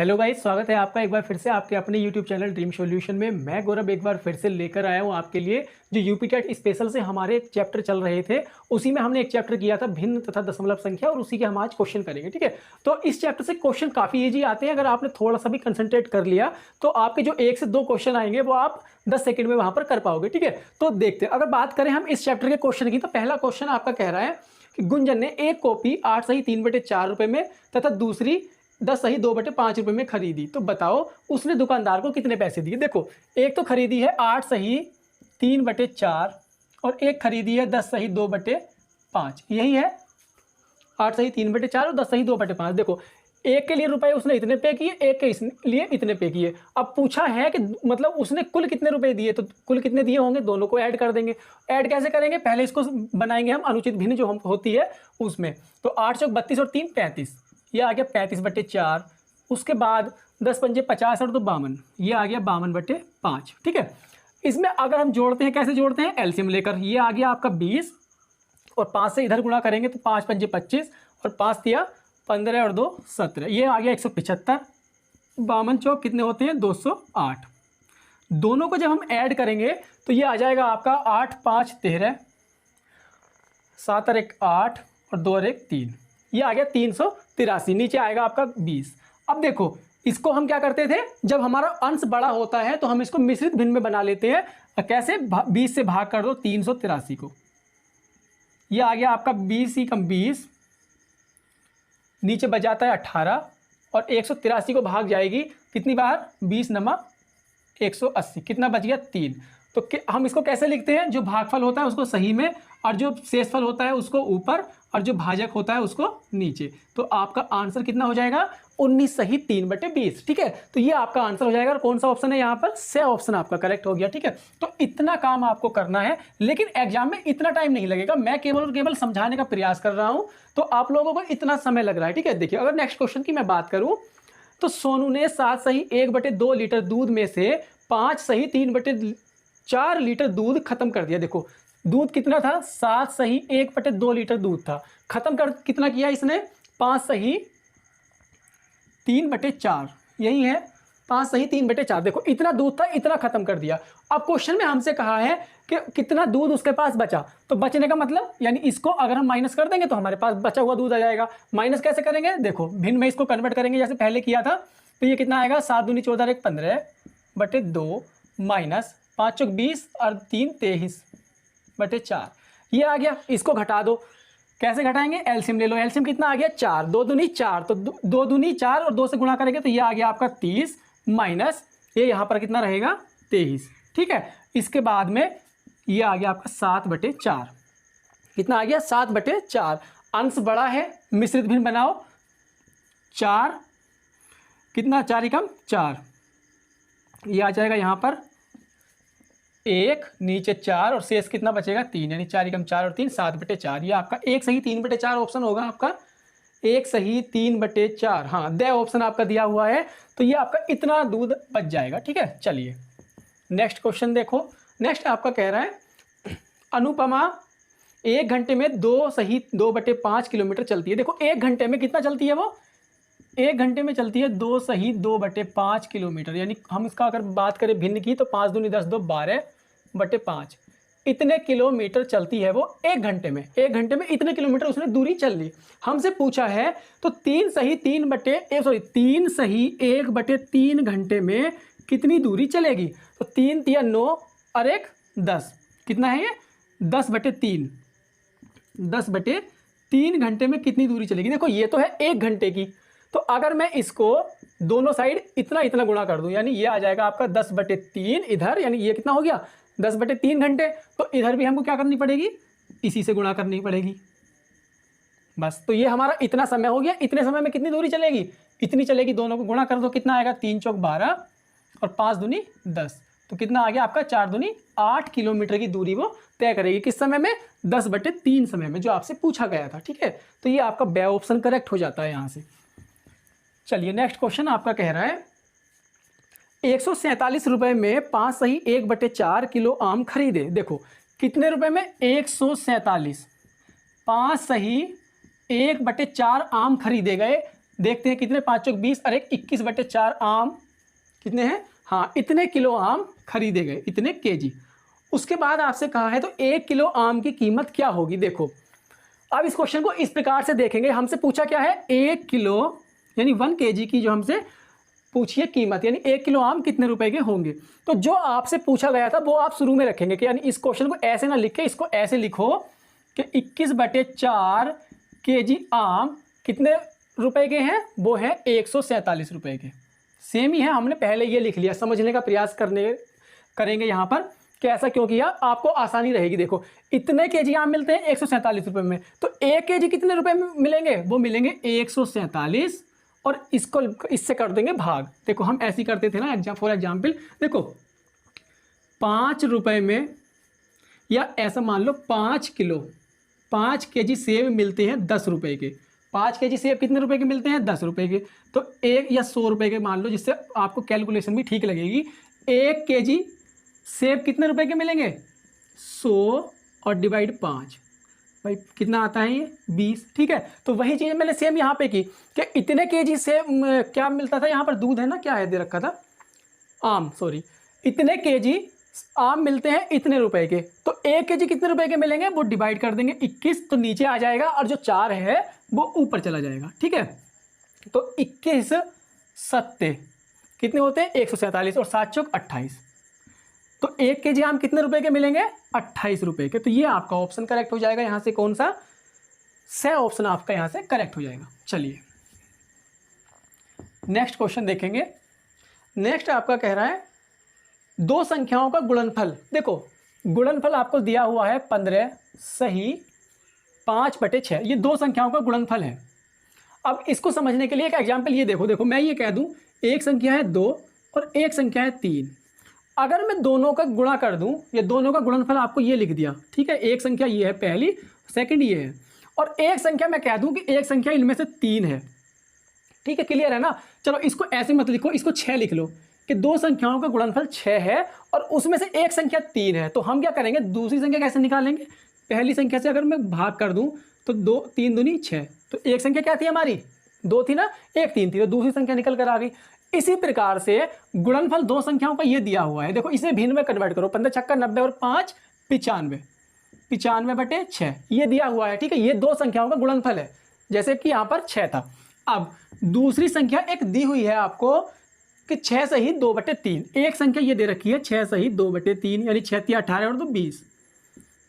Hello guys, स्वागत है आपका एक बार फिर से आपके अपने यूट्यूब चैनल ड्रीम सॉल्यूशन में। मैं गौरव एक बार फिर से लेकर आया हूँ आपके लिए जो यूपी टेट स्पेशल से हमारे एक चैप्टर चल रहे थे। उसी में हमने एक चैप्टर किया था भिन्न तथा दशमलव संख्या, और उसी के हम आज क्वेश्चन करेंगे। ठीक है, तो इस चैप्टर से क्वेश्चन काफ़ी ईजी आते हैं। अगर आपने थोड़ा सा भी कंसंट्रेट कर लिया तो आपके जो 1 से 2 क्वेश्चन आएंगे वो आप 10 सेकंड में वहाँ पर कर पाओगे। ठीक है, तो देखते हैं। अगर बात करें हम इस चैप्टर के क्वेश्चन की, तो पहला क्वेश्चन आपका कह रहा है कि गुंजन ने एक कॉपी 8 सही 3/4 रुपये में तथा दूसरी 10 सही 2/5 रुपये में खरीदी। तो बताओ उसने दुकानदार को कितने पैसे दिए। देखो, एक तो खरीदी है 8 सही 3/4 और एक खरीदी है 10 सही 2/5। यही है 8 सही 3/4 और 10 सही 2/5। देखो, एक के लिए रुपए उसने इतने पे किए, एक के लिए इतने पे किए। अब पूछा है कि मतलब उसने कुल कितने रुपए दिए, तो कुल कितने दिए होंगे दोनों को ऐड कर देंगे। ऐड कैसे करेंगे, पहले इसको बनाएंगे हम अनुचित भिन्न जो हम होती है उसमें। तो 8 चौक 32 और 3 35, ये आ गया 35/4। उसके बाद 10 पंजे 50 और 2 52, ये आ गया 52/5। ठीक है, इसमें अगर हम जोड़ते हैं, कैसे जोड़ते हैं, एलसीएम लेकर। ये आ गया आपका 20 और 5 से इधर गुणा करेंगे तो 5 पंजे 25 और 5 दिया 15 और 2 17, ये आ गया 175। 52 चौक कितने होते हैं, 208। दोनों को जब हम ऐड करेंगे तो ये आ जाएगा आपका 8 5 13, 7 और 1 8 और 2 और 1 3, ये आ गया 383। नीचे आएगा आपका 20। अब देखो, इसको हम क्या करते थे, जब हमारा अंश बड़ा होता है तो हम इसको मिश्रित भिन्न में बना लेते हैं। कैसे, 20 से भाग कर दो 383 को, ये आ गया आपका 20 ही कम 20, नीचे बच जाता है 18 और 183 को भाग जाएगी कितनी बार, 20 नमक 180, कितना बच गया 3। तो हम इसको कैसे लिखते हैं, जो भागफल होता है उसको सही में और जो शेषफल होता है उसको ऊपर और जो भाजक होता है उसको नीचे। तो आपका आंसर कितना हो जाएगा, 19 सही 3/20। ठीक है, तो ये आपका आंसर हो जाएगा। और कौन सा ऑप्शन है यहाँ पर, से ऑप्शन आपका करेक्ट हो गया। ठीक है, तो इतना काम आपको करना है, लेकिन एग्जाम में इतना टाइम नहीं लगेगा। मैं केवल और केवल समझाने का प्रयास कर रहा हूँ, तो आप लोगों को इतना समय लग रहा है। ठीक है, देखिए, अगर नेक्स्ट क्वेश्चन की मैं बात करूँ तो सोनू ने 7 सही 1/2 लीटर दूध में से 5 सही 3/4 लीटर दूध खत्म कर दिया। देखो, दूध कितना था, 7 सही 1/2 लीटर दूध था, खत्म कर कितना किया इसने, 5 सही 3/4, यही है 5 सही 3/4। देखो, इतना दूध था, इतना खत्म कर दिया। अब क्वेश्चन में हमसे कहा है कि कितना दूध उसके पास बचा। तो बचने का मतलब यानी इसको अगर हम माइनस कर देंगे तो हमारे पास बचा हुआ दूध आ जाएगा। माइनस कैसे करेंगे, देखो भिन्न में इसको कन्वर्ट करेंगे जैसे पहले किया था। तो ये कितना आएगा, 7 दूनी 14 1 15/2 माइनस 5 चौक 20 और 3 23/4, ये आ गया। इसको घटा दो, कैसे घटाएंगे, एलसीएम ले लो। एलसीएम कितना आ गया, 4, 2 दूनी 4, तो 2 दूनी 4 और 2 से गुणा करेंगे तो ये आ गया आपका 30 माइनस ये यहाँ पर कितना रहेगा 23। ठीक है, इसके बाद में ये आ गया आपका 7/4, कितना आ गया 7/4। अंश बड़ा है, मिश्रित भिन्न बनाओ, 4 कितना, 4 एकम 4, ये आ जाएगा यहाँ पर 1, नीचे 4 और शेष कितना बचेगा 3, यानी 4 एकम 4 और 3 7/4। ये आपका 1 सही 3/4 ऑप्शन होगा आपका, 1 सही 3/4। हाँ, द ऑप्शन आपका दिया हुआ है। तो ये आपका इतना दूध बच जाएगा। ठीक है, चलिए नेक्स्ट क्वेश्चन देखो। नेक्स्ट आपका कह रहा है अनुपमा 1 घंटे में 2 सही 2/5 किलोमीटर चलती है। देखो, 1 घंटे में कितना चलती है वो, 1 घंटे में चलती है 2 सही 2/5 किलोमीटर। यानी हम इसका अगर बात करें भिन्न की तो 5 दूनी 10 2 12/5, इतने किलोमीटर चलती है वो 1 घंटे में। 1 घंटे में इतने किलोमीटर उसने दूरी चल ली। हमसे पूछा है तो 3 सही 1/3 घंटे में कितनी दूरी चलेगी। तो 3 तिया 9 और 1 10, कितना है ये 10/3 घंटे में कितनी दूरी चलेगी। देखो, ये तो है 1 घंटे की, तो अगर मैं इसको दोनों साइड इतना इतना गुणा कर दूं, यानी ये आ जाएगा आपका 10/3 इधर, यानी ये कितना हो गया 10/3 घंटे। तो इधर भी हमको क्या करनी पड़ेगी, इसी से गुणा करनी पड़ेगी बस। तो ये हमारा इतना समय हो गया। इतने समय में कितनी दूरी चलेगी, इतनी चलेगी। दोनों को गुणा कर दो, कितना आएगा 3 चौक 12 और 5 दूनी 10, तो कितना आ गया आपका 4 दूनी 8 किलोमीटर की दूरी वो तय करेगी। किस समय में, 10/3 समय में, जो आपसे पूछा गया था। ठीक है, तो ये आपका बे ऑप्शन करेक्ट हो जाता है यहाँ से। चलिए नेक्स्ट क्वेश्चन आपका कह रहा है 147 रुपए में 5 सही 1/4 किलो आम खरीदे। देखो, कितने रुपए में, 147, 5 सही 1/4 आम खरीदे गए देखते हैं कितने, 5 चौक 20 और एक 21/4 आम कितने हैं, हाँ इतने किलो आम खरीदे गए, इतने केजी। उसके बाद आपसे कहा है तो 1 किलो आम की कीमत क्या होगी। देखो अब इस क्वेश्चन को इस प्रकार से देखेंगे, हमसे पूछा क्या है 1 किलो यानी 1 केजी की जो हमसे पूछिए कीमत, यानी 1 किलो आम कितने रुपए के होंगे। तो जो आपसे पूछा गया था वो आप शुरू में रखेंगे कि यानी इस क्वेश्चन को ऐसे ना लिख के इसको ऐसे लिखो कि 21/4 केजी आम कितने रुपए के हैं, वो है 147 रुपए के। सेम ही है, हमने पहले ये लिख लिया। समझने का प्रयास करेंगे यहाँ पर कि ऐसा क्यों किया, आपको आसानी रहेगी। देखो इतने केजी आम मिलते हैं 147 रुपये में, तो 1 केजी कितने रुपए में मिलेंगे, वो मिलेंगे 147 और इसको इससे कर देंगे भाग। देखो हम ऐसे ही करते थे ना फॉर एग्जाम्पल, देखो 5 रुपये में, या ऐसा मान लो 5 केजी सेब मिलते हैं 10 रुपये के। 5 केजी सेब कितने रुपए के मिलते हैं, 10 रुपये के। तो 1 या 100 रुपये के मान लो, जिससे आपको कैलकुलेशन भी ठीक लगेगी। 1 केजी सेब कितने रुपए के मिलेंगे, 100 और डिवाइड 5, भाई कितना आता है ये 20। ठीक है, तो वही चीज़ मैंने सेम यहाँ पे की कि इतने केजी सेब क्या मिलता था, यहाँ पर दूध है ना, क्या है दे रखा था, आम, सॉरी, इतने केजी आम मिलते हैं इतने रुपए के। तो 1 केजी कितने रुपए के मिलेंगे, वो डिवाइड कर देंगे 21, तो नीचे आ जाएगा और जो 4 है वो ऊपर चला जाएगा। ठीक है, तो 21 सत्ते कितने होते हैं 147 और 7 चौक 28, तो 1 केजी आम कितने रुपए के मिलेंगे 28 रुपए के। तो ये आपका ऑप्शन करेक्ट हो जाएगा। यहाँ से कौन सा, स ऑप्शन आपका यहाँ से करेक्ट हो जाएगा। चलिए नेक्स्ट क्वेश्चन देखेंगे। नेक्स्ट आपका कह रहा है दो संख्याओं का गुणनफल। देखो गुणनफल आपको दिया हुआ है 15 सही 5/6, ये दो संख्याओं का गुणनफल है। अब इसको समझने के लिए एक एग्जाम्पल ये देखो मैं ये कह दूं एक संख्या है 2 और एक संख्या है 3। अगर मैं दोनों का गुणा कर दूं, ये दोनों का गुणनफल आपको ये लिख दिया। ठीक है, एक संख्या ये है पहली, सेकंड ये है, और एक संख्या मैं कह दूं कि एक संख्या इनमें से 3 है। ठीक है, क्लियर है ना। चलो इसको ऐसे मत लिखो, इसको 6 लिख लो कि दो संख्याओं का गुणनफल 6 है और उसमें से एक संख्या 3 है। तो हम क्या करेंगे, दूसरी संख्या कैसे निकालेंगे, पहली संख्या से अगर मैं भाग कर दूं तो 2 3 दूनी 6, तो एक संख्या क्या थी हमारी 2 थी ना, एक 3 थी, तो दूसरी संख्या निकल कर आ गई। इसी प्रकार से गुणनफल दो संख्याओं का ये दिया हुआ है। देखो इसे भिन्न में कन्वर्ट करो, 15 छक्का 90 और 5 95, 95/6 ये दिया हुआ है। ठीक है, ये दो संख्याओं का गुणनफल है, जैसे कि यहाँ पर 6 था। अब दूसरी संख्या एक दी हुई है आपको कि 6 सही 2/3, एक संख्या ये दे रखी है 6 सही 2/3, यानी 6 × 18 और 2 20,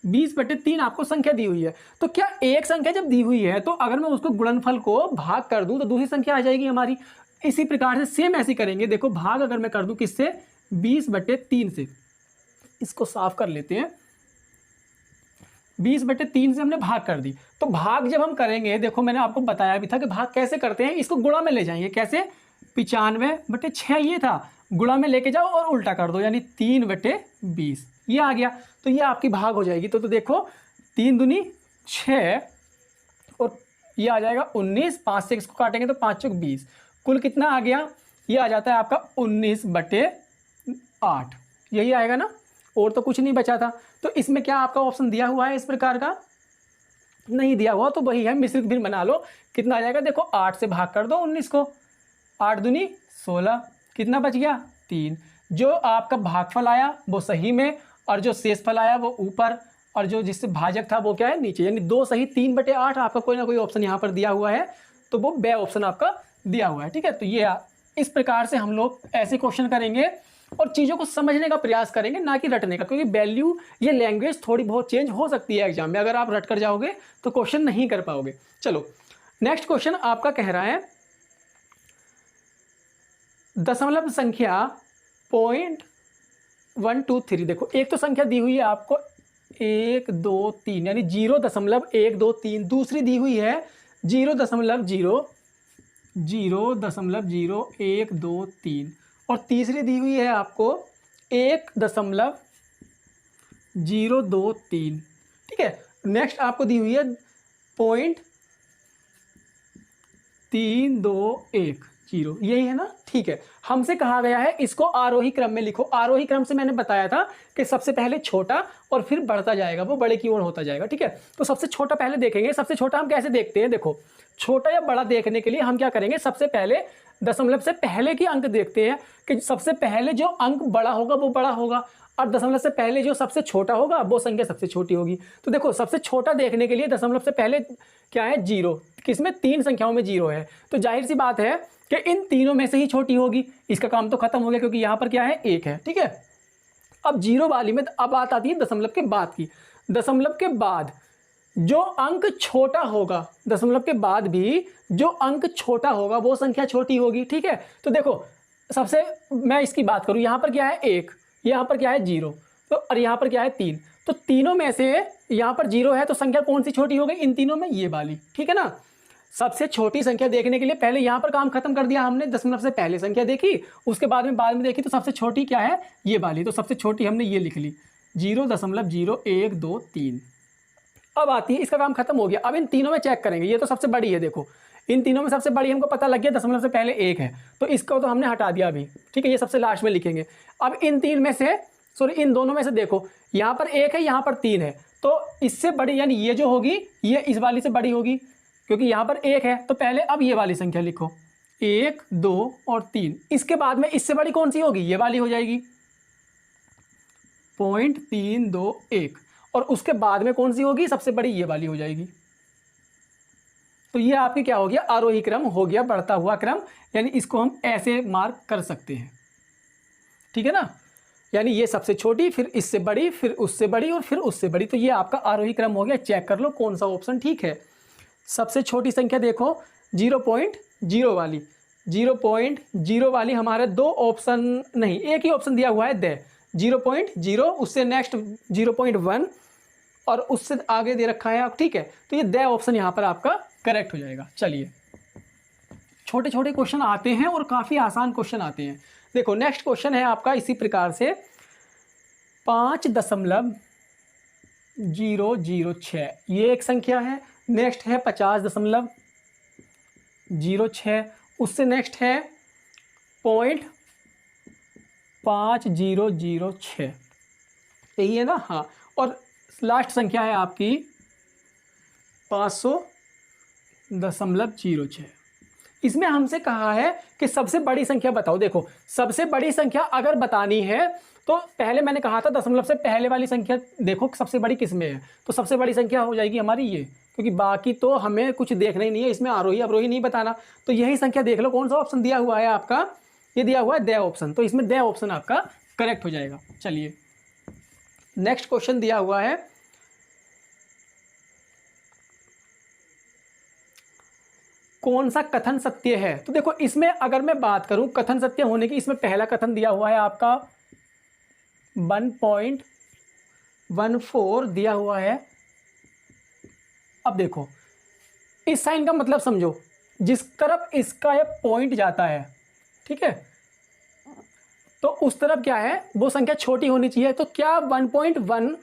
20/3 आपको संख्या दी हुई है। तो क्या एक संख्या जब दी हुई है तो अगर मैं उसको गुणनफल को भाग कर दूं तो दूसरी संख्या आ जाएगी हमारी। इसी प्रकार से सेम ऐसे करेंगे। देखो भाग अगर मैं कर दूं किससे, 20/3 से, इसको साफ कर लेते हैं। 20/3 से हमने भाग कर दी, तो भाग जब हम करेंगे, देखो मैंने आपको बताया भी था कि भाग कैसे करते हैं, इसको गुणा में ले जाएंगे। कैसे, 95/6 ये था, गुणा में लेके जाओ और उल्टा कर दो, यानी 3/20 ये आ गया। तो ये आपकी भाग हो जाएगी। तो देखो 3 दूनी 6 और ये आ जाएगा 19, 5 से इसको काटेंगे तो 5 चौक 20, कुल कितना आ गया, ये आ जाता है आपका 19/8, यही आएगा ना, और तो कुछ नहीं बचा था। तो इसमें क्या आपका ऑप्शन दिया हुआ है इस प्रकार का, नहीं दिया हुआ, तो वही है मिश्रित भिन्न बना लो। कितना आ जाएगा, देखो 8 से भाग कर दो 19 को, 8 दूनी 16, कितना बच गया 3। जो आपका भागफल आया वो सही में और जो शेषफल आया वो ऊपर, और जो जिससे भाजक था वो क्या है नीचे, यानी 2 सही 3/8 आपका कोई ना कोई ऑप्शन यहाँ पर दिया हुआ है, तो वो बे ऑप्शन आपका दिया हुआ है। ठीक है, तो ये इस प्रकार से हम लोग ऐसे क्वेश्चन करेंगे और चीज़ों को समझने का प्रयास करेंगे, ना कि रटने का, क्योंकि वैल्यू ये लैंग्वेज थोड़ी बहुत चेंज हो सकती है एग्जाम में। अगर आप रट कर जाओगे तो क्वेश्चन नहीं कर पाओगे। चलो नेक्स्ट क्वेश्चन आपका कह रहा है दशमलव संख्या 0.123। देखो एक तो संख्या दी हुई है आपको 1 2 3 यानी 0.123, दूसरी दी हुई है 0.00123 और तीसरी दी हुई है आपको 1.023। ठीक है, नेक्स्ट आपको दी हुई है 0.321, जीरो, यही है ना, ठीक है। हमसे कहा गया है इसको आरोही क्रम में लिखो। आरोही क्रम से मैंने बताया था कि सबसे पहले छोटा और फिर बढ़ता जाएगा, वो बड़े की ओर होता जाएगा, ठीक है। तो सबसे छोटा पहले देखेंगे। सबसे छोटा हम कैसे देखते हैं, देखो छोटा या बड़ा देखने के लिए हम क्या करेंगे, सबसे पहले दशमलव से पहले की अंक देखते हैं कि सबसे पहले जो अंक बड़ा होगा वो बड़ा होगा, और दशमलव से पहले जो सबसे छोटा होगा वो संख्या सबसे छोटी होगी। तो देखो सबसे छोटा देखने के लिए दशमलव से पहले क्या है, जीरो। किसमें, तीन संख्याओं में जीरो है, तो जाहिर सी बात है कि इन तीनों में से ही छोटी होगी। इसका काम तो खत्म हो गया क्योंकि यहाँ पर क्या है, एक है, ठीक है। अब जीरो वाली में अब बात आती है दशमलव के बाद की। दशमलव के बाद जो अंक छोटा होगा, दशमलव के बाद भी जो अंक छोटा होगा वो संख्या छोटी होगी, ठीक है। तो देखो सबसे मैं इसकी बात करूं, यहाँ पर क्या है एक, यहाँ पर क्या है जीरो, तो और यहाँ पर क्या है तीन। तो तीनों में से यहाँ पर जीरो है, तो संख्या कौन सी छोटी हो गई इन तीनों में, ये वाली, ठीक है ना। सबसे छोटी संख्या देखने के लिए पहले यहाँ पर काम खत्म कर दिया हमने, दशमलव से पहले संख्या देखी, उसके बाद में देखी तो सबसे छोटी क्या है, ये वाली। तो सबसे छोटी हमने ये लिख ली 0.0123। अब आती है, इसका काम खत्म हो गया। अब इन तीनों में चेक करेंगे, ये तो सबसे बड़ी है, देखो इन तीनों में सबसे बड़ी हमको पता लग गया, दशमलव से पहले एक है, तो इसको तो हमने हटा दिया अभी, ठीक है, ये सबसे लास्ट में लिखेंगे। अब इन तीन में से, सॉरी इन दोनों में से देखो, यहाँ पर एक है, यहाँ पर तीन है, तो इससे बड़ी यानी ये जो होगी ये इस वाली से बड़ी होगी, क्योंकि यहाँ पर एक है। तो पहले अब ये वाली संख्या लिखो, 1 2 और 3। इसके बाद में इससे बड़ी कौन सी होगी, ये वाली हो जाएगी 0.321, और उसके बाद में कौन सी होगी, सबसे बड़ी ये वाली हो जाएगी। तो ये आपकी क्या हो गया, आरोही क्रम हो गया, बढ़ता हुआ क्रम, यानी इसको हम ऐसे मार्क कर सकते हैं, ठीक है ना। यानी ये सबसे छोटी, फिर इससे बड़ी, फिर उससे बड़ी और फिर उससे बड़ी, तो ये आपका आरोही क्रम हो गया। चेक कर लो कौन सा ऑप्शन ठीक है। सबसे छोटी संख्या देखो 0.0 वाली, 0.0 वाली हमारे दो ऑप्शन नहीं, एक ही ऑप्शन दिया हुआ है दे 0.0, उससे नेक्स्ट 0.1 और उससे आगे दे रखा है आप, ठीक है। तो ये दे ऑप्शन यहाँ पर आपका करेक्ट हो जाएगा। चलिए छोटे छोटे क्वेश्चन आते हैं और काफ़ी आसान क्वेश्चन आते हैं। देखो नेक्स्ट क्वेश्चन है आपका इसी प्रकार से 5.006, ये एक संख्या है। नेक्स्ट है 50.06, उससे नेक्स्ट है 0.5006, यही है ना, हाँ। और लास्ट संख्या है आपकी 500.06। इसमें हमसे कहा है कि सबसे बड़ी संख्या बताओ। देखो सबसे बड़ी संख्या अगर बतानी है तो पहले मैंने कहा था दशमलव से पहले वाली संख्या देखो सबसे बड़ी किस में है, तो सबसे बड़ी संख्या हो जाएगी हमारी ये, क्योंकि बाकी तो हमें कुछ देखना ही नहीं है, इसमें आरोही अवरोही नहीं बताना। तो यही संख्या देख लो, कौन सा ऑप्शन दिया हुआ है आपका, ये दिया हुआ है दे ऑप्शन, तो इसमें दे ऑप्शन आपका करेक्ट हो जाएगा। चलिए नेक्स्ट क्वेश्चन दिया हुआ है कौन सा कथन सत्य है। तो देखो इसमें अगर मैं बात करूं कथन सत्य होने की, इसमें पहला कथन दिया हुआ है आपका 1.14 दिया हुआ है। अब देखो इस साइन का मतलब समझो, जिस तरफ इसका ये पॉइंट जाता है, ठीक है, तो उस तरफ क्या है वो संख्या छोटी होनी चाहिए। तो क्या 1.1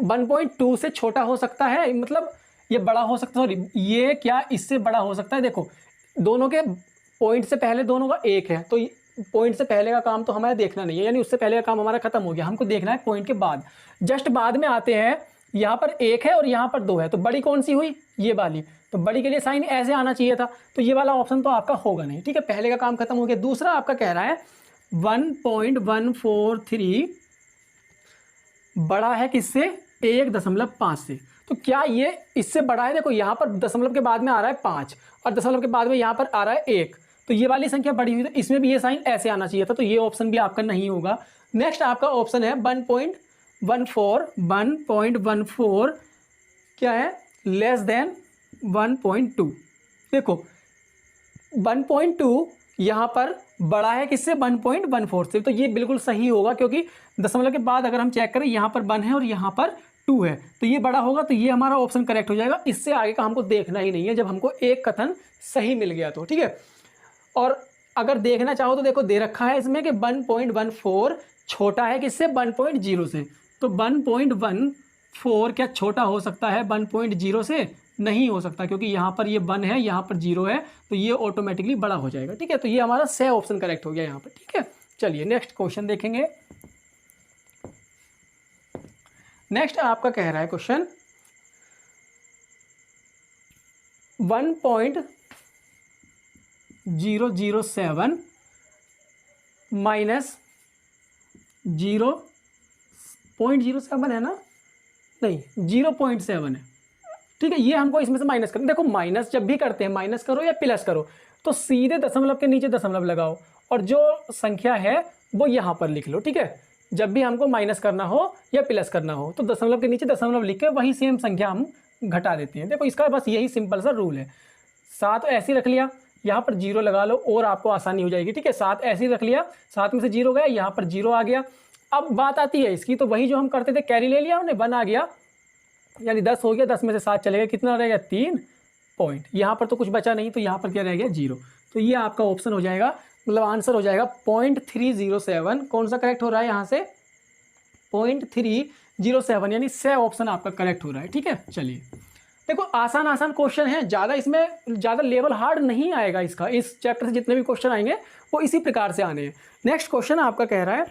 1.2 से छोटा हो सकता है, मतलब ये बड़ा हो सकता है, सॉरी ये क्या इससे बड़ा हो सकता है। देखो दोनों के पॉइंट से पहले दोनों का एक है, तो पॉइंट से पहले का काम तो हमारा देखना नहीं है, यानी उससे पहले का काम हमारा खत्म हो गया, हमको देखना है पॉइंट के बाद। जस्ट बाद में आते हैं, यहाँ पर एक है और यहाँ पर दो है, तो बड़ी कौन सी हुई, ये वाली। तो बड़ी के लिए साइन ऐसे आना चाहिए था, तो ये वाला ऑप्शन तो आपका होगा नहीं, ठीक है, पहले का काम खत्म हो गया। दूसरा आपका कह रहा है 1.143 बड़ा है किससे, 1.5 से। तो क्या ये इससे बड़ा है। देखो यहाँ पर दशमलव के बाद में आ रहा है 5 और दशमलव के बाद में यहाँ पर आ रहा है 1, तो ये वाली संख्या बड़ी हुई, तो इसमें भी ये साइन ऐसे आना चाहिए था, तो ये ऑप्शन भी आपका नहीं होगा। नेक्स्ट आपका ऑप्शन है 1.14 क्या है, लेस देन 1.2। देखो 1.2 यहाँ पर बड़ा है किससे, 1.14 से, तो ये बिल्कुल सही होगा, क्योंकि दशमलव के बाद अगर हम चेक करें यहाँ पर 1 है और यहाँ पर 2 है, तो ये बड़ा होगा, तो ये हमारा ऑप्शन करेक्ट हो जाएगा। इससे आगे का हमको देखना ही नहीं है, जब हमको एक कथन सही मिल गया तो, ठीक है। और अगर देखना चाहो तो देखो दे रखा है इसमें कि 1.14 छोटा है किससे, 1.0 से। तो 1.14 क्या छोटा हो सकता है 1.0 से, नहीं हो सकता, क्योंकि यहाँ पर ये 1 है, यहाँ पर 0 है, तो ये ऑटोमेटिकली बड़ा हो जाएगा। ठीक है, तो ये हमारा स ऑप्शन करेक्ट हो गया यहाँ पर। ठीक है, चलिए नेक्स्ट क्वेश्चन देखेंगे। नेक्स्ट आपका कह रहा है क्वेश्चन 1.007 माइनस 0.07 है ना, नहीं 0.7 है। ठीक है, ये हमको इसमें से माइनस करना। देखो माइनस जब भी करते हैं, माइनस करो या प्लस करो, तो सीधे दशमलव के नीचे दशमलव लगाओ और जो संख्या है वो यहाँ पर लिख लो। ठीक है, जब भी हमको माइनस करना हो या प्लस करना हो तो दशमलव के नीचे दशमलव लिख के वही सेम संख्या हम घटा देते हैं। देखो इसका बस यही सिंपल सा रूल है। 7 ऐसे रख लिया, यहाँ पर 0 लगा लो और आपको आसानी हो जाएगी। ठीक है, 7 ऐसे ही रख लिया, 7 में से 0 गया, यहाँ पर 0 आ गया। अब बात आती है इसकी, तो वही जो हम करते थे, कैरी ले लिया हमने, 1 आ गया, यानी 10 हो गया, 10 में से 7 चले गए, कितना रह गया 3 पॉइंट। यहाँ पर तो कुछ बचा नहीं, तो यहाँ पर क्या रह गया 0। तो ये आपका ऑप्शन हो जाएगा, मतलब आंसर हो जाएगा 0.307। कौन सा करेक्ट हो रहा है यहाँ से, 0.307, यानी स ऑप्शन आपका करेक्ट हो रहा है। ठीक है, चलिए देखो आसान आसान क्वेश्चन है, ज़्यादा इसमें ज़्यादा लेवल हार्ड नहीं आएगा इसका। इस चैप्टर से जितने भी क्वेश्चन आएंगे वो इसी प्रकार से आने हैं। नेक्स्ट क्वेश्चन आपका कह रहा है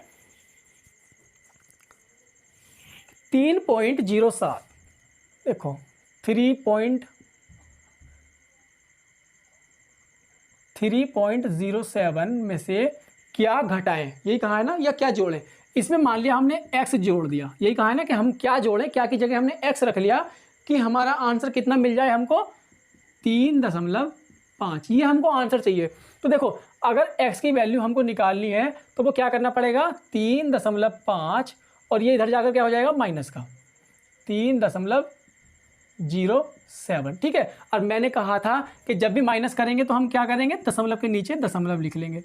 3.07। देखो 3.07 में से क्या घटाएं, यही कहा है ना, या क्या जोड़ें। इसमें मान लिया हमने x जोड़ दिया, यही कहा है ना कि हम क्या जोड़ें, क्या की जगह हमने x रख लिया, कि हमारा आंसर कितना मिल जाए हमको 3.5। ये हमको आंसर चाहिए। तो देखो अगर x की वैल्यू हमको निकालनी है तो वो क्या करना पड़ेगा, 3.5, और ये इधर जाकर क्या हो जाएगा माइनस का 3.07। ठीक है, और मैंने कहा था कि जब भी माइनस करेंगे तो हम क्या करेंगे, दशमलव के नीचे दशमलव लिख लेंगे।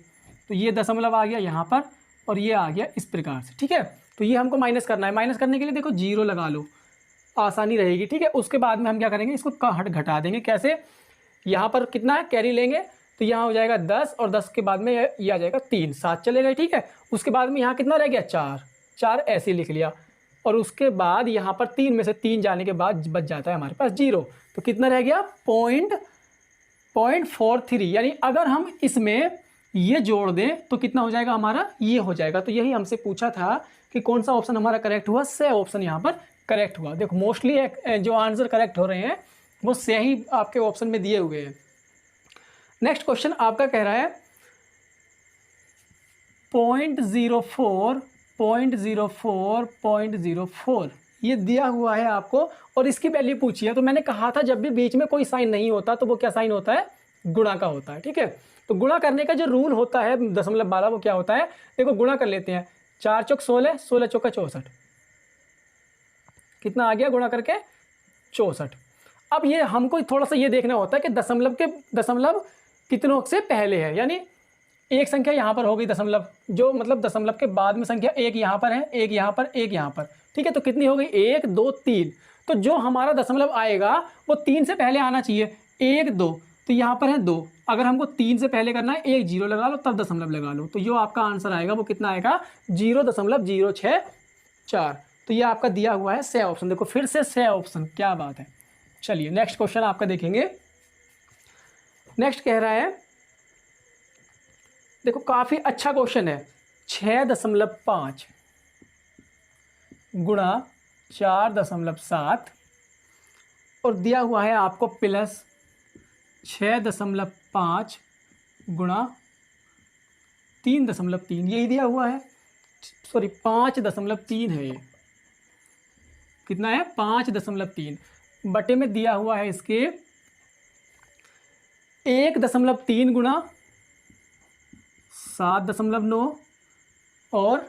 तो ये दशमलव आ गया यहाँ पर और ये आ गया इस प्रकार से। ठीक है, तो ये हमको माइनस करना है। माइनस करने के लिए देखो 0 लगा लो, आसानी रहेगी। ठीक है, उसके बाद में हम क्या करेंगे, इसको घटा देंगे। कैसे, यहाँ पर कितना है, कैरी लेंगे, तो यहाँ हो जाएगा 10 और 10 के बाद में ये आ जाएगा 3, 7 चले गए। ठीक है, उसके बाद में यहाँ कितना रह गया 4 ऐसे लिख लिया, और उसके बाद यहाँ पर 3 में से 3 जाने के बाद बच जाता है हमारे पास 0। तो कितना रह गया 0.43, यानी अगर हम इसमें ये जोड़ दें तो कितना हो जाएगा हमारा, ये हो जाएगा। तो यही हमसे पूछा था कि कौन सा ऑप्शन हमारा करेक्ट हुआ, स ऑप्शन यहाँ पर करेक्ट हुआ। देखो मोस्टली जो आंसर करेक्ट हो रहे हैं वो सही आपके ऑप्शन में दिए हुए हैं। नेक्स्ट क्वेश्चन आपका कह रहा है 0.04 ये दिया हुआ है आपको, और इसकी वैल्यू पूछी है। तो मैंने कहा था जब भी बीच में कोई साइन नहीं होता तो वो क्या साइन होता है, गुणा का होता है। ठीक है, तो गुणा करने का जो रूल होता है 0.12, वो क्या होता है, देखो गुणा कर लेते हैं। 4 चौक 16, 16 चौका 64, कितना आ गया गुणा करके 64। अब ये हमको थोड़ा सा ये देखना होता है कि दशमलव कितनों से पहले है, यानी एक संख्या यहाँ पर हो गई दशमलव, जो मतलब दशमलव के बाद में संख्या एक यहाँ पर है, एक यहाँ पर, एक यहाँ पर। ठीक है, तो कितनी हो गई 1 2 3। तो जो हमारा दशमलव आएगा वो 3 से पहले आना चाहिए, 1 2, तो यहाँ पर है 2। अगर हमको 3 से पहले करना है, 1 0 लगा लो, तब दशमलव लगा लो, तो जो आपका आंसर आएगा वो कितना आएगा 0.064। तो ये आपका दिया हुआ है स ऑप्शन। देखो फिर से स ऑप्शन, क्या बात है। चलिए नेक्स्ट क्वेश्चन आपका देखेंगे। नेक्स्ट कह रहा है, देखो काफ़ी अच्छा क्वेश्चन है, 6.5 गुणा 4.7, और दिया हुआ है आपको प्लस 6.5 गुणा 3.3, यही दिया हुआ है, सॉरी 5.3 है ये, कितना है 5.3 बटे में दिया हुआ है इसके 1.3 गुणा 7.9 और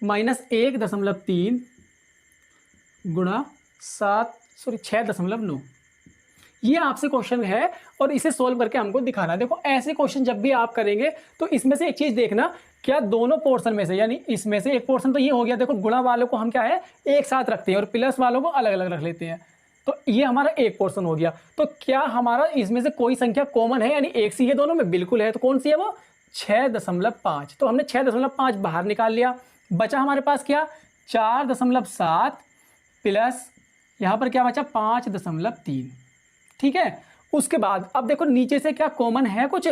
-1.3 गुणा 6.9। ये आपसे क्वेश्चन है और इसे सोल्व करके हमको दिखाना है। देखो ऐसे क्वेश्चन जब भी आप करेंगे तो इसमें से एक चीज़ देखना, क्या दोनों पोर्शन में से, यानी इसमें से एक पोर्शन तो ये हो गया, देखो गुणा वालों को हम क्या है एक साथ रखते हैं और प्लस वालों को अलग अलग रख लेते हैं, तो ये हमारा एक पोर्शन हो गया। तो क्या हमारा इसमें से कोई संख्या कॉमन है, यानी एक सी है दोनों में, बिल्कुल है। तो कौन सी है वो 6.5। तो हमने 6.5 बाहर निकाल लिया, बचा हमारे पास क्या 4.7 प्लस यहाँ पर क्या बचा 5.3। ठीक है। उसके बाद अब देखो नीचे से क्या कॉमन है कुछ,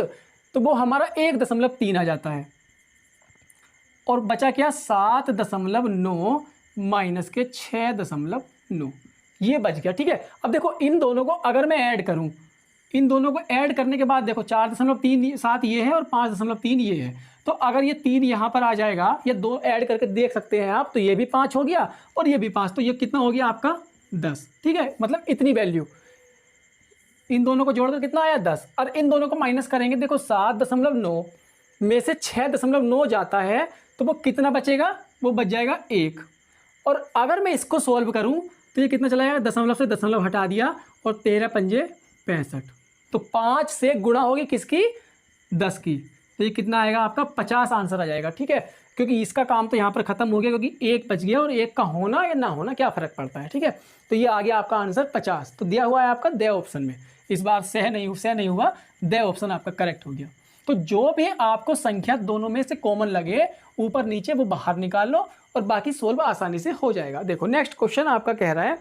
तो वो हमारा 1.3 आ जाता है और बचा क्या 7.9 माइनस के 6.9, ये बच गया। ठीक है। अब देखो इन दोनों को अगर मैं ऐड करूं, इन दोनों को ऐड करने के बाद देखो 4.37 ये है और 5.3 ये है, तो अगर ये 3 यहाँ पर आ जाएगा, ये 2 ऐड करके देख सकते हैं आप, तो ये भी 5 हो गया और ये भी 5, तो ये कितना हो गया आपका 10। ठीक है, मतलब इतनी वैल्यू इन दोनों को जोड़कर कितना आया 10, और इन दोनों को माइनस करेंगे, देखो 7.9 में से 6.9 जाता है तो वो कितना बचेगा, वो बच जाएगा 1। और अगर मैं इसको सोल्व करूं तो ये कितना चला जाएगा, दशमलव से दशमलव हटा दिया और 13 पंजे 65, तो 5 से गुणा होगी किसकी, 10 की, तो ये कितना आएगा आपका 50 आंसर आ जाएगा। ठीक है, क्योंकि इसका काम तो यहाँ पर खत्म हो गया, क्योंकि एक बच गया और एक का होना या ना होना क्या फर्क पड़ता है। ठीक है, तो ये आ गया आपका आंसर 50, तो दिया हुआ है आपका द ऑप्शन में। इस बार सह नहीं हुआ, द ऑप्शन आपका करेक्ट हो गया। तो जो भी आपको संख्या दोनों में से कॉमन लगे ऊपर नीचे वो बाहर निकाल लो और बाकी सोल्व आसानी से हो जाएगा। देखो नेक्स्ट क्वेश्चन आपका कह रहा है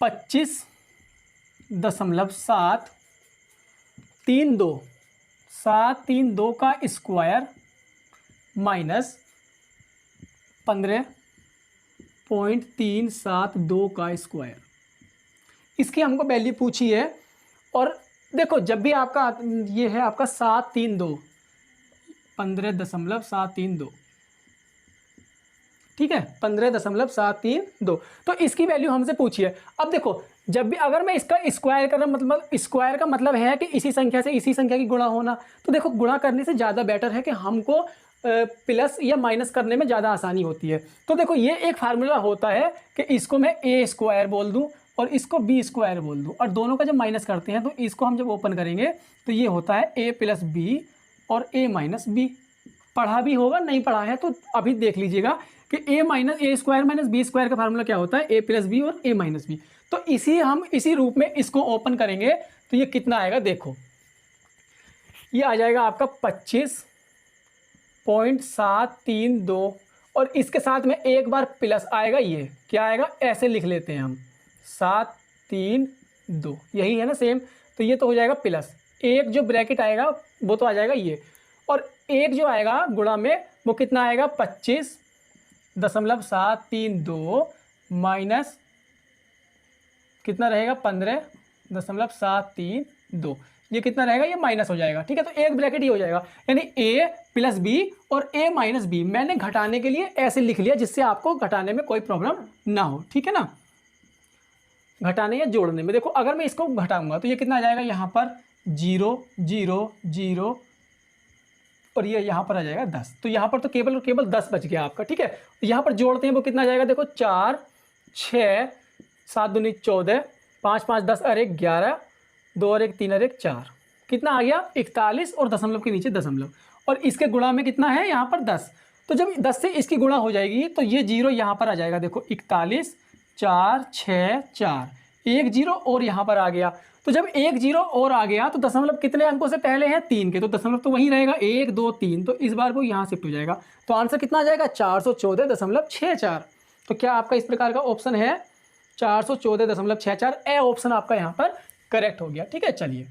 25.732 का स्क्वायर माइनस 15.372 का स्क्वायर, इसकी हमको वैल्यू पूछी है। और देखो जब भी आपका ये है आपका 732 15.732, ठीक है 15.732, तो इसकी वैल्यू हमसे पूछी है। अब देखो जब भी अगर मैं इसका स्क्वायर कर रहा हूं, मतलब स्क्वायर का मतलब है कि इसी संख्या से इसी संख्या की गुणा होना, तो देखो गुणा करने से ज़्यादा बेटर है कि हमको प्लस या माइनस करने में ज़्यादा आसानी होती है। तो देखो ये एक फार्मूला होता है कि इसको मैं ए स्क्वायर बोल दूँ और इसको बी स्क्वायर बोल दूँ, और दोनों का जब माइनस करते हैं तो इसको हम जब ओपन करेंगे तो ये होता है ए प्लस बी और ए माइनस बी। पढ़ा भी होगा, नहीं पढ़ा है तो अभी देख लीजिएगा कि ए स्क्वायर माइनस बी स्क्वायर का फार्मूला क्या होता है, ए प्लस बी और ए माइनस बी। तो हम इसी रूप में इसको ओपन करेंगे तो ये कितना आएगा, देखो ये आ जाएगा आपका 25.732 और इसके साथ में एक बार प्लस आएगा, ये क्या आएगा ऐसे लिख लेते हैं हम 732, यही है ना सेम, तो ये तो हो जाएगा प्लस, एक जो ब्रैकेट आएगा वो तो आ जाएगा ये, और एक जो आएगा गुणा में वो कितना आएगा 25.732 माइनस कितना रहेगा 15.732, ये कितना रहेगा, ये माइनस हो जाएगा। ठीक है, तो एक ब्रैकेट ही हो जाएगा, यानी a प्लस बी और a माइनस बी मैंने घटाने के लिए ऐसे लिख लिया जिससे आपको घटाने में कोई प्रॉब्लम ना हो। ठीक है ना, घटाने या जोड़ने में। देखो अगर मैं इसको घटाऊंगा तो ये कितना आ जाएगा, यहाँ पर 0 0 0 और ये यहाँ पर आ जाएगा 10, तो यहाँ पर तो केवल और केवल 10 बच गया आपका। ठीक है, यहाँ पर जोड़ते हैं वो कितना आ जाएगा, देखो 4 6 7 दूनी 14 5 5 10 और 1 11 2 और 1 3 और 1 4, कितना आ गया 41 और दशमलव के नीचे दशमलव, और इसके गुणा में कितना है यहाँ पर 10, तो जब 10 से इसकी गुणा हो जाएगी तो ये 0 यहाँ पर आ जाएगा, देखो 41 4 6 4 1 0 और यहाँ पर आ गया, तो जब 1 0 और आ गया तो दशमलव कितने अंकों से पहले हैं 3 के, तो दशमलव तो वहीं रहेगा 1 2 3, तो इस बार वो यहाँ शिफ्ट हो जाएगा, तो आंसर कितना आ जाएगा 414.64। तो क्या आपका इस प्रकार का ऑप्शन है 414.64, ए ऑप्शन आपका यहाँ पर करेक्ट हो गया। ठीक है, चलिए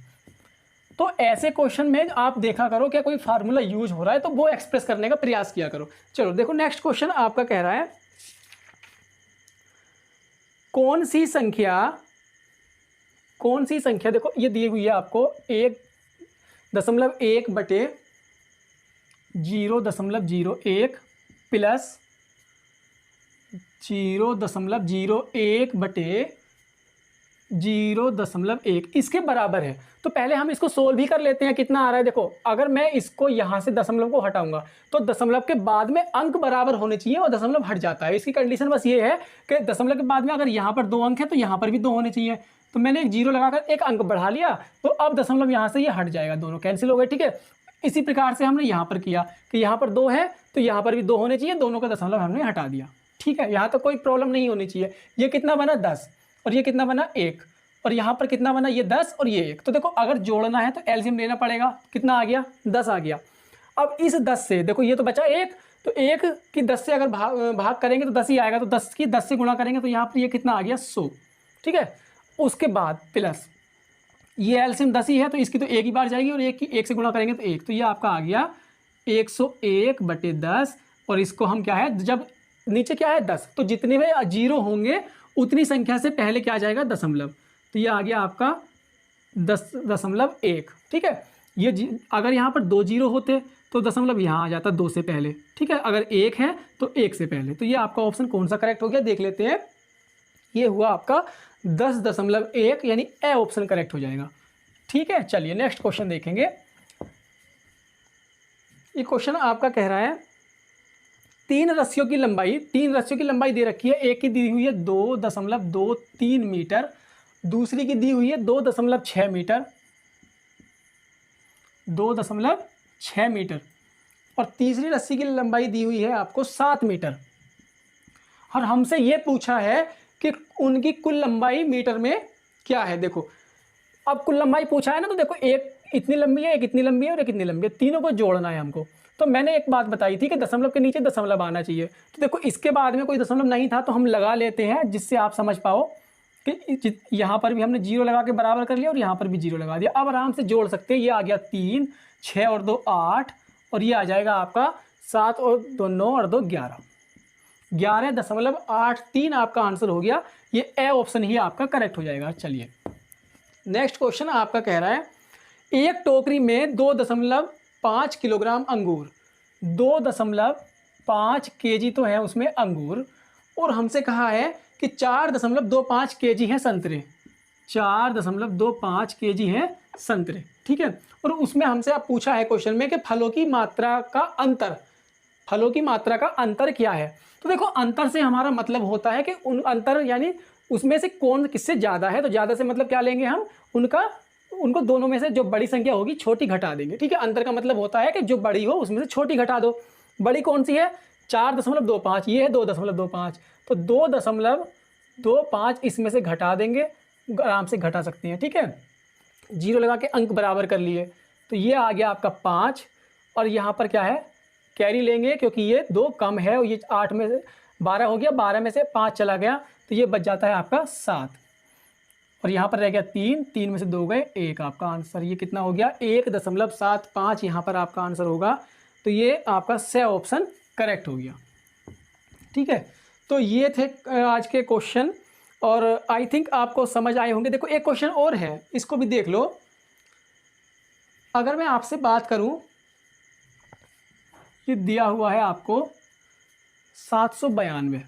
तो ऐसे क्वेश्चन में आप देखा करो क्या कोई फार्मूला यूज हो रहा है तो वो एक्सप्रेस करने का प्रयास किया करो। चलो देखो नेक्स्ट क्वेश्चन आपका कह रहा है कौन सी संख्या, देखो ये दी हुई है आपको 1.1 बटे 0.01 प्लस 0.01 बटे 0.1 इसके बराबर है। तो पहले हम इसको सोल्व भी कर लेते हैं, कितना आ रहा है। देखो अगर मैं इसको यहाँ से दशमलव को हटाऊंगा तो दशमलव के बाद में अंक बराबर होने चाहिए और दशमलव हट जाता है। इसकी कंडीशन बस ये है कि दशमलव के बाद में अगर यहाँ पर 2 अंक है तो यहाँ पर भी 2 होने चाहिए, तो मैंने एक 0 लगाकर एक अंक बढ़ा लिया, तो अब दशमलव यहाँ से ये हट जाएगा, दोनों कैंसिल हो गए। ठीक है, इसी प्रकार से हमने यहाँ पर किया कि यहाँ पर 2 है तो यहाँ पर भी 2 होने चाहिए, दोनों का दशमलव हमने हटा दिया। ठीक है, यहाँ तो कोई प्रॉब्लम नहीं होनी चाहिए। ये कितना बना 10 और ये कितना बना 1, और यहाँ पर कितना बना ये 10 और ये 1। तो देखो अगर जोड़ना है तो एलसीएम लेना पड़ेगा, कितना आ गया 10 आ गया। अब इस 10 से देखो ये तो बचा 1, तो 1 की 10 से अगर भाग करेंगे तो 10 ही आएगा, तो 10 की 10 से गुणा करेंगे तो यहाँ पर ये कितना आ गया 100। ठीक है, उसके बाद प्लस ये एलसीएम 10 ही है तो इसकी तो एक ही बार जाएगी और एक की एक से गुणा करेंगे तो एक, तो ये आपका आ गया 101/10। और इसको हम क्या है, जब नीचे क्या है 10, तो जितने में जीरो होंगे उतनी संख्या से पहले क्या आ जाएगा दशमलव, तो ये आ गया आपका 10.1। ठीक है, ये अगर यहाँ पर 2 जीरो होते तो दशमलव यहाँ आ जाता 2 से पहले। ठीक है, अगर 1 है तो 1 से पहले। तो ये आपका ऑप्शन कौन सा करेक्ट हो गया देख लेते हैं। ये हुआ आपका 10.1 यानी ए ऑप्शन करेक्ट हो जाएगा। ठीक है, चलिए नेक्स्ट क्वेश्चन देखेंगे। ये क्वेश्चन आपका कह रहा है 3 रस्सियों की लंबाई दे रखी है। एक की दी हुई है 2.23 मीटर, दूसरी की दी हुई है 2.6 मीटर, 2.6 मीटर, और तीसरी रस्सी की लंबाई दी हुई है आपको 7 मीटर। और हमसे ये पूछा है कि उनकी कुल लंबाई मीटर में क्या है। देखो अब कुल लंबाई पूछा है ना, तो देखो एक इतनी लंबी है, एक इतनी लंबी है और एक इतनी लंबी है, तीनों को जोड़ना है हमको। तो मैंने एक बात बताई थी कि दशमलव के नीचे दशमलव आना चाहिए। तो देखो इसके बाद में कोई दशमलव नहीं था तो हम लगा लेते हैं, जिससे आप समझ पाओ कि यहाँ पर भी हमने जीरो लगा के बराबर कर लिया और यहाँ पर भी जीरो लगा दिया। अब आराम से जोड़ सकते हैं। ये आ गया 3, 6 और 2 8, और ये आ जाएगा आपका 7 और 2 9 और 2 11, 11.83 आपका आंसर हो गया। ये ए ऑप्शन ही आपका करेक्ट हो जाएगा। चलिए नेक्स्ट क्वेश्चन आपका कह रहा है एक टोकरी में 2.5 किलोग्राम अंगूर, 2.5 केजी तो है उसमें अंगूर, और हमसे कहा है कि 4.25 केजी है संतरे, 4.25 केजी है संतरे। ठीक है, और उसमें हमसे आप पूछा है क्वेश्चन में कि फलों की मात्रा का अंतर क्या है। तो देखो अंतर से हमारा मतलब होता है कि उन अंतर यानी उसमें से कौन किससे ज़्यादा है। तो ज़्यादा से मतलब क्या लेंगे हम, उनको दोनों में से जो बड़ी संख्या होगी छोटी घटा देंगे। ठीक है, अंतर का मतलब होता है कि जो बड़ी हो उसमें से छोटी घटा दो। बड़ी कौन सी है 4.25, ये है 2.25, तो 2.25 इसमें से घटा देंगे, आराम से घटा सकते हैं। ठीक है, जीरो लगा के अंक बराबर कर लिए, तो ये आ गया आपका 5, और यहाँ पर क्या है कैरी लेंगे क्योंकि ये 2 कम है, और ये 8 में से 12 हो गया, 12 में से 5 चला गया, तो ये बच जाता है आपका 7, और यहाँ पर रह गया 3, 3 में से 2 गए 1, आपका आंसर ये कितना हो गया 1.75 यहाँ पर आपका आंसर होगा। तो ये आपका स ऑप्शन करेक्ट हो गया। ठीक है, तो ये थे आज के क्वेश्चन, और आई थिंक आपको समझ आए होंगे। देखो एक क्वेश्चन और है, इसको भी देख लो। अगर मैं आपसे बात करूं, ये दिया हुआ है आपको 792,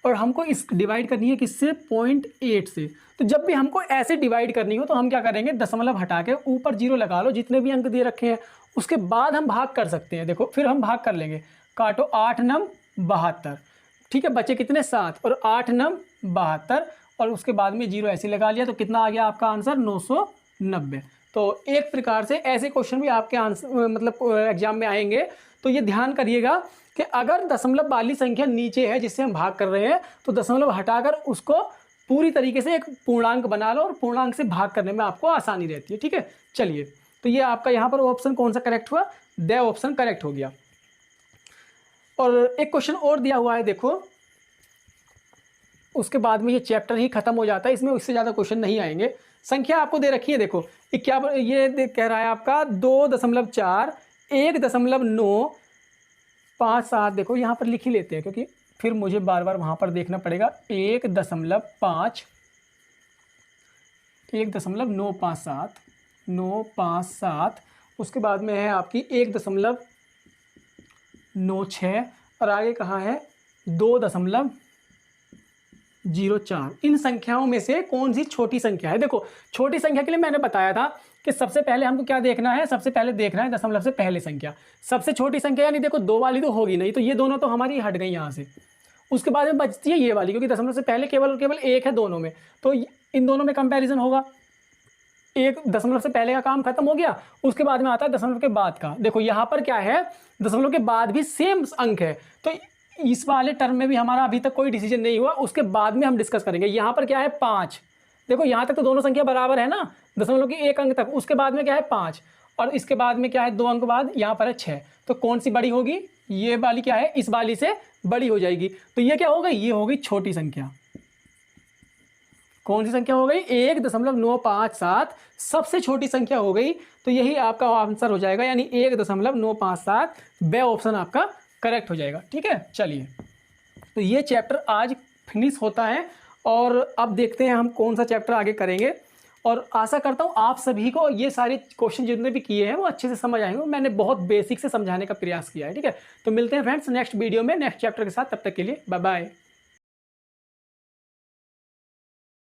और हमको इस डिवाइड करनी है किससे 0.8 से। तो जब भी हमको ऐसे डिवाइड करनी हो तो हम क्या करेंगे, दशमलव हटा के ऊपर जीरो लगा लो जितने भी अंक दे रखे हैं, उसके बाद हम भाग कर सकते हैं। देखो फिर हम भाग कर लेंगे, काटो 8 नम 72, ठीक है, बचे कितने 7, और 8 नम 72, और उसके बाद में जीरो ऐसे लगा लिया, तो कितना आ गया आपका आंसर 990। तो एक प्रकार से ऐसे क्वेश्चन भी आपके आंसर मतलब एग्जाम में आएंगे। तो ये ध्यान करिएगा कि अगर दशमलव वाली संख्या नीचे है जिससे हम भाग कर रहे हैं, तो दशमलव हटाकर उसको पूरी तरीके से एक पूर्णांक बना लो, और पूर्णांक से भाग करने में आपको आसानी रहती है। ठीक है, चलिए, तो ये आपका यहाँ पर ऑप्शन कौन सा करेक्ट हुआ, द ऑप्शन करेक्ट हो गया। और एक क्वेश्चन और दिया हुआ है, देखो उसके बाद में ये चैप्टर ही खत्म हो जाता है, इसमें उससे ज़्यादा क्वेश्चन नहीं आएंगे। संख्या आपको दे रखी है, देखो क्या ये कह रहा है आपका 2.4 1.957, देखो यहाँ पर लिख ही लेते हैं क्योंकि फिर मुझे बार बार वहाँ पर देखना पड़ेगा। 1.957, उसके बाद में है आपकी 1.96, और आगे कहाँ है 2.04। इन संख्याओं में से कौन सी छोटी संख्या है। देखो छोटी संख्या के लिए मैंने बताया था कि सबसे पहले हमको क्या देखना है, सबसे पहले देखना है दशमलव से पहले संख्या। सबसे छोटी संख्या यानी देखो 2 वाली तो होगी नहीं, तो ये दोनों तो हमारी हट गई यहाँ से। उसके बाद में बचती है ये वाली, क्योंकि दशमलव से पहले केवल और केवल 1 है दोनों में, तो इन दोनों में कंपैरिजन होगा। एक दशमलव से पहले का काम खत्म हो गया, उसके बाद में आता है दशमलव के बाद का। देखो यहाँ पर क्या है, दशमलव के बाद भी सेम अंक है, तो इस वाले टर्म में भी हमारा अभी तक कोई डिसीजन नहीं हुआ, उसके बाद में हम डिस्कस करेंगे। यहाँ पर क्या है 5, देखो यहाँ तक तो दोनों संख्या बराबर है ना, दशमलव के 1 अंक तक, उसके बाद में क्या है 5, और इसके बाद में क्या है 2 अंक बाद यहाँ पर है 6, तो कौन सी बड़ी होगी ये वाली क्या है, इस वाली से बड़ी हो जाएगी। तो ये क्या हो गई, ये हो गई छोटी संख्या। कौन सी संख्या हो गई, 1.957 सबसे छोटी संख्या हो गई। तो यही आपका आंसर हो जाएगा, यानी 1.957 बे ऑप्शन आपका करेक्ट हो जाएगा। ठीक है, चलिए तो ये चैप्टर आज फिनिश होता है और अब देखते हैं हम कौन सा चैप्टर आगे करेंगे। और आशा करता हूँ आप सभी को ये सारे क्वेश्चन जितने भी किए हैं वो अच्छे से समझ आएंगे। मैंने बहुत बेसिक से समझाने का प्रयास किया है। ठीक है, तो मिलते हैं फ्रेंड्स नेक्स्ट वीडियो में नेक्स्ट चैप्टर के साथ। तब तक के लिए बाय बाय।